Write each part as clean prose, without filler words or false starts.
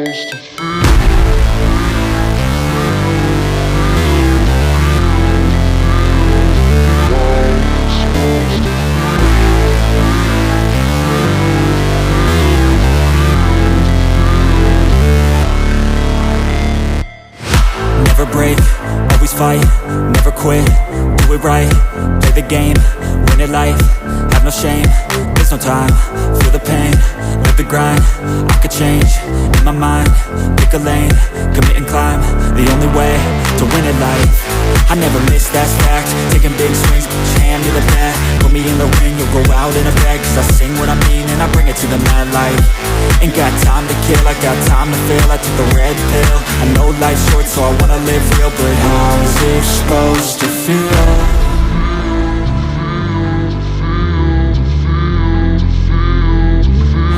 Never break, always fight, never quit, do it right, play the game, win it life, have no shame, there's no time, feel the pain, live the grind, I could change, in my mind, pick a lane, commit and climb, the only way to win it life, I never miss, that's fact, taking big swings, hand me the bat, put me in the ring, you'll go out in a bag, cause I sing what I mean and I bring it to the mad light, ain't got time to kill, I got time to feel, I took the red pill, I know life's short so I wanna live real, but how's it supposed to feel?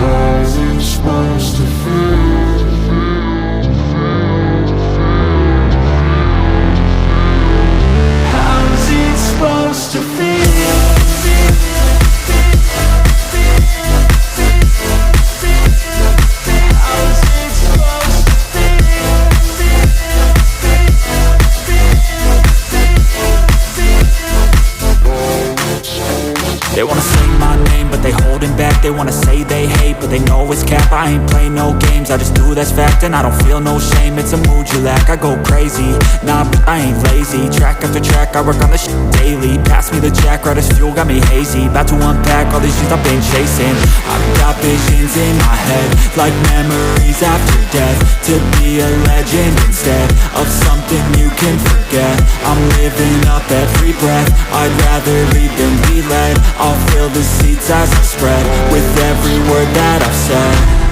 How's it supposed to feel? How's it supposed to feel? They wanna say my name, but they holding back. They wanna say they hate, but they know it's cap. I ain't play no games, I just do that's fact. And I don't feel no shame, it's a mood you lack. I go crazy, nah, but I ain't lazy. Track after track, I work on this shit daily. Pass me the jack, right as fuel, got me hazy. About to unpack all these things I've been chasing. I've got visions in my head, like memories after death. To be a legend instead of something you can forget. I'm living up every breath, I'd rather lead than be led. I'll fill the seats as I spread with every word that I've said.